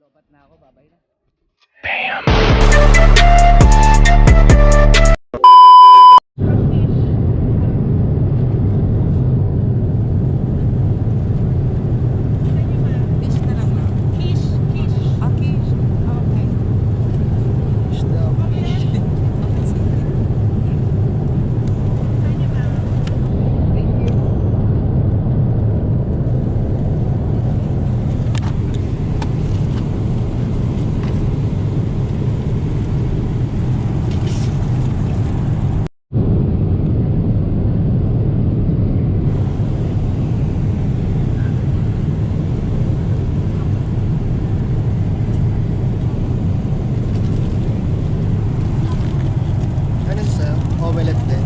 Lobat na ako, babay na. Fish na lang na. Fish. Ah, fish. Ah, okay. Fish daw. Okay, sige. Thank you. Ano sa omelette din?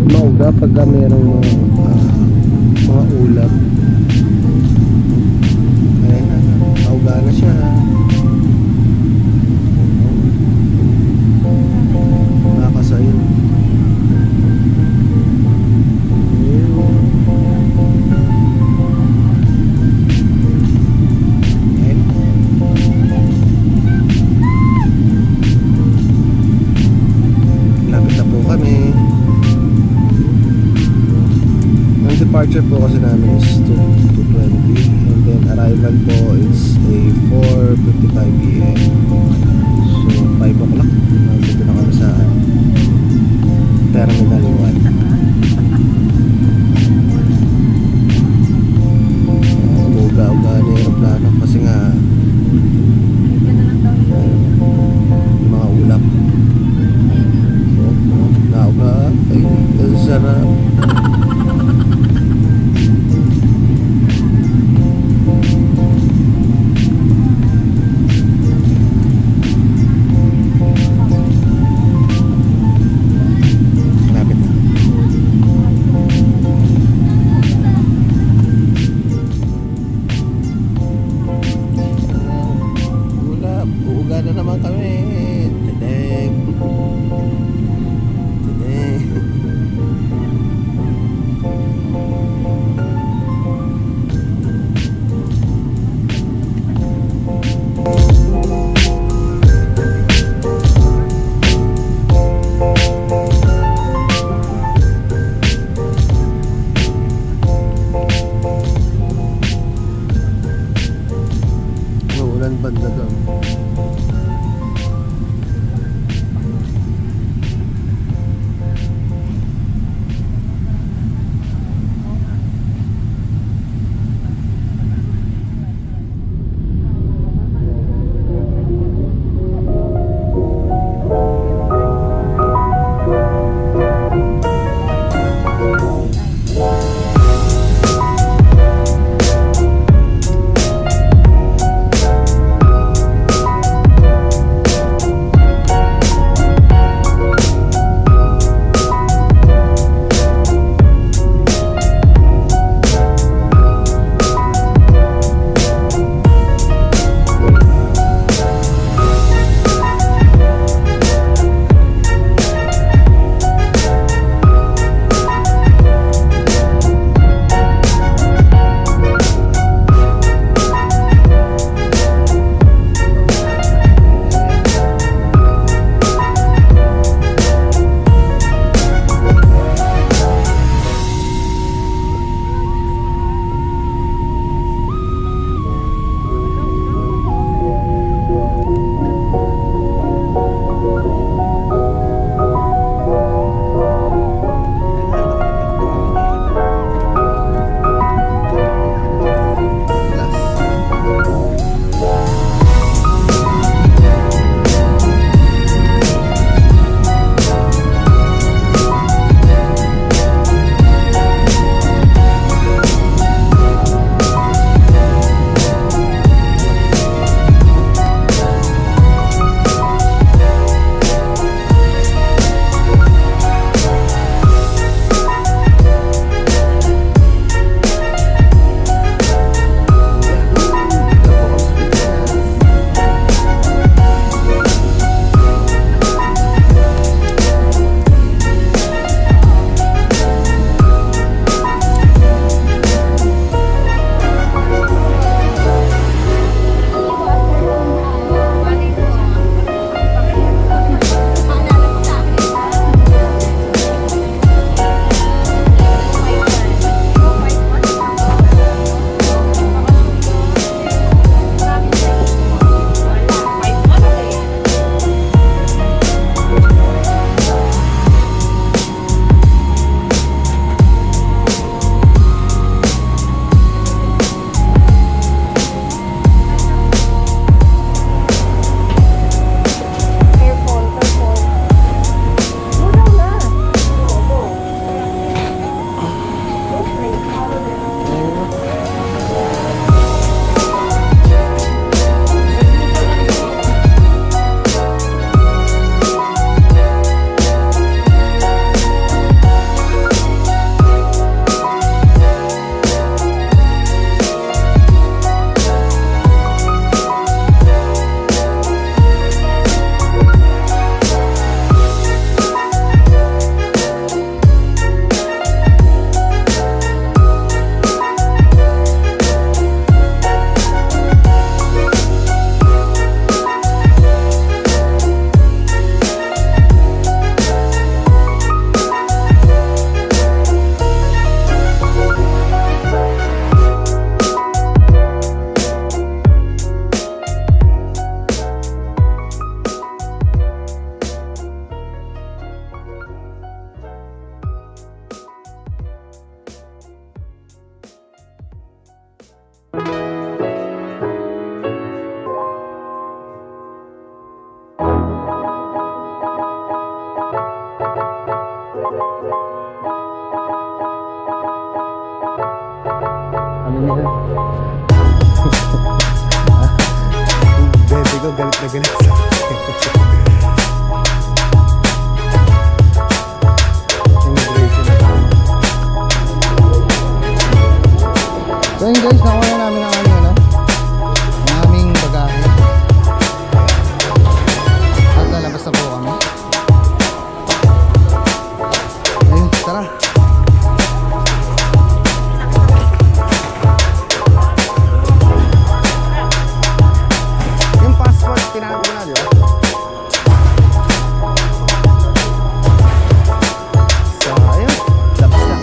Mauga pagka merong mga ulap. Ayan na, mauga na siya. Nakakasayo. Ayan. Lapit na po kami. Ang departure po kasi namin is 2:20 and then arrival po is a 4:55 PM. So 5 o'clock nandito na kami sa Terminal 1. Uga-uga na yung aeroplano kasi nga yung mga ulap. Nauga, ay, ang sarap. Lapit na. Ulap, uuga na naman kami. Tadeng. Tadeng. Uulan banda doon. ko galit na galit sa immigration na tayo. So yun guys, nakuha na namin ang ano, ang aming bagahe. At lalabas na po kami. Ayun, tara. Yung passport, tinahanap ko na, di ba? So, ayun, labas na.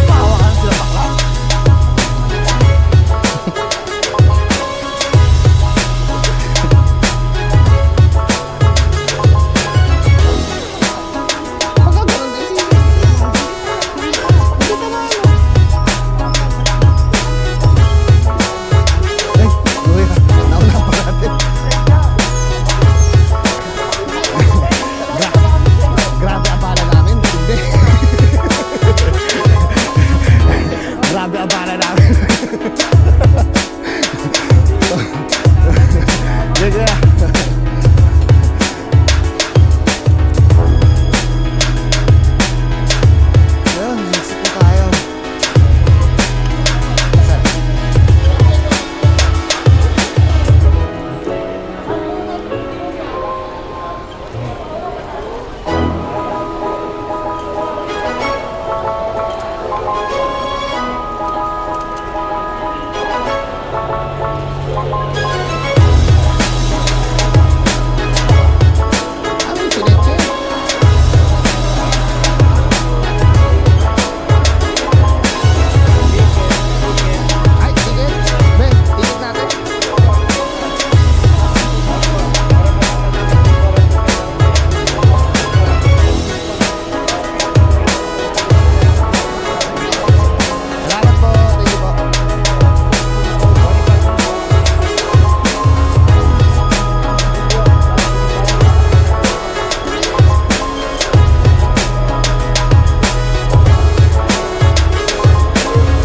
Pahawakan sila bakla. Pagkaganon din si Pagkita na ano. Ay, uwi ka. Nauna pa natin. Grabe abala namin. Hindi. Grabe abala namin. Sige. Ayun, exit na tayo. Saan? Anong sineche? Ay, ticket. Ben, ticket natin. Salamat po. Thank you po.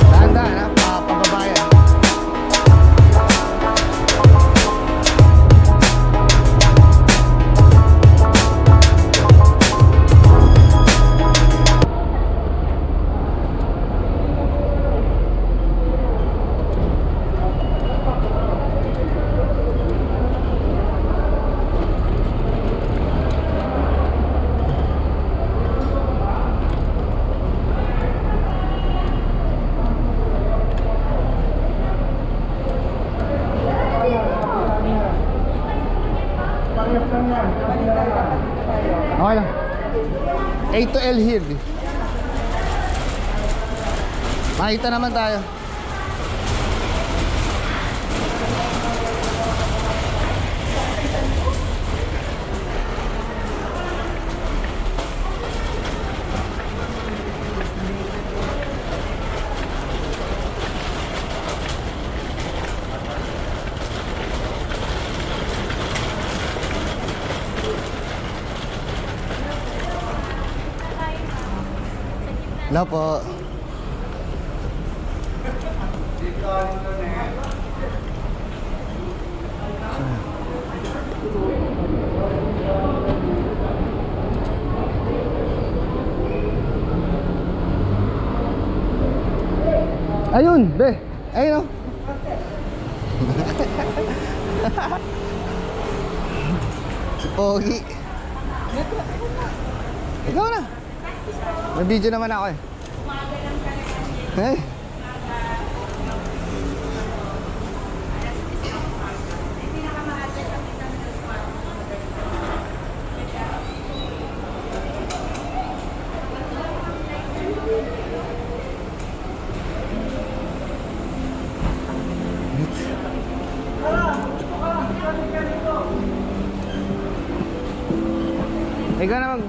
Dahan-dahan ha, pababayan. Okay lang. A to L here. Makita naman tayo. Hello po. Ayun, be. Ayun, oh. Si Pogi. Ikaw na. May video naman ako eh. Hey. Ikaw na mag...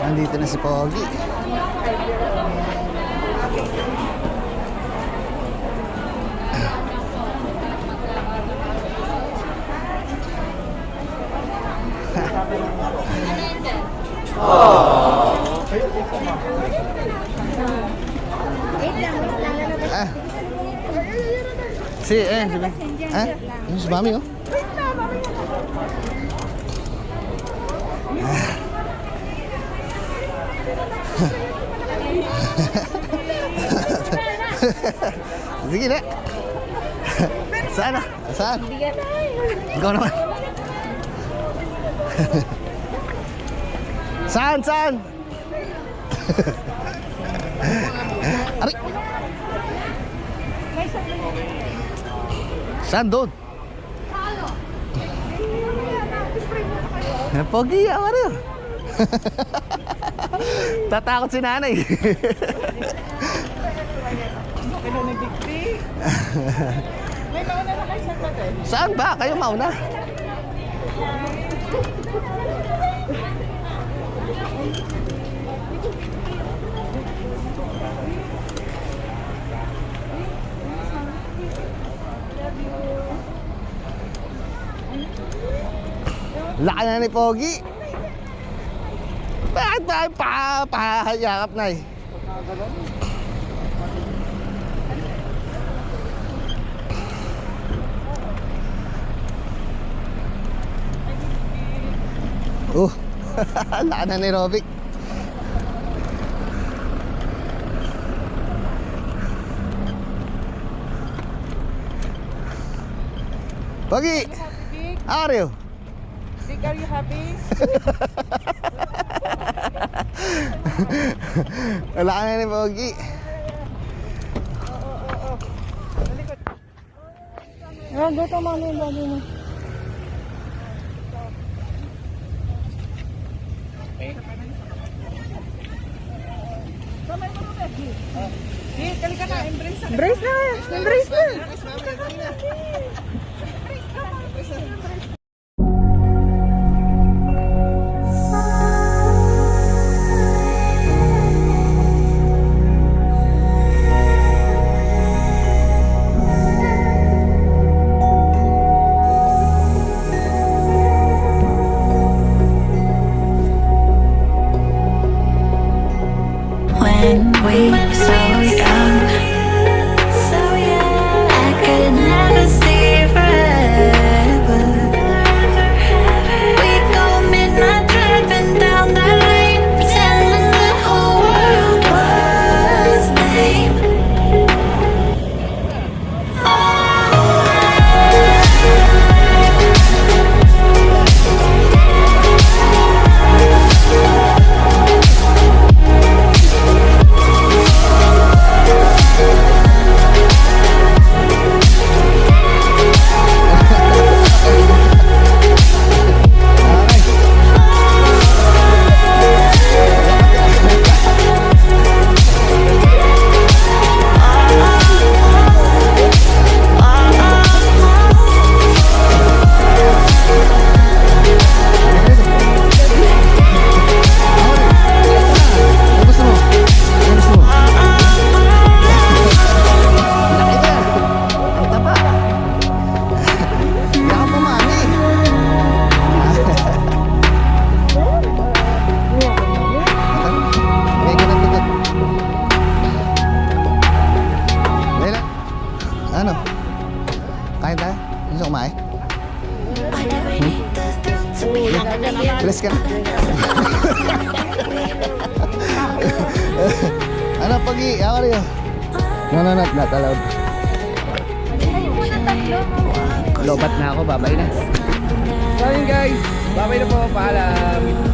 Nandito na si Pogi. Ah. Si yung si Mami oh. Sige na. Saan na? Saan? Ikaw naman. Saan? Saan? Aray! Saan doon? Pogi, ako rin. Tatakot si nanay. May mauna na kayo sa tatay. Saan ba? Kayo mauna. Laki na ni Pogi. Bakit ba pahayakap na eh? Laki na ni Robic. Pogi, how are you? Vic, are you happy? Wala ka na ni Pogi. Dito mami yung bago mo. Embrace na! Embrace na! When we were so young, I could never see forever. We go midnight driving down that lane, pretending the whole world was lame. Ano? Kain tayo? Gusto kumain? Bless ka na. Ano, Pogi? How are you? No, not allowed. Lobat na ako, babay na. So yun guys, babay na po, paalam.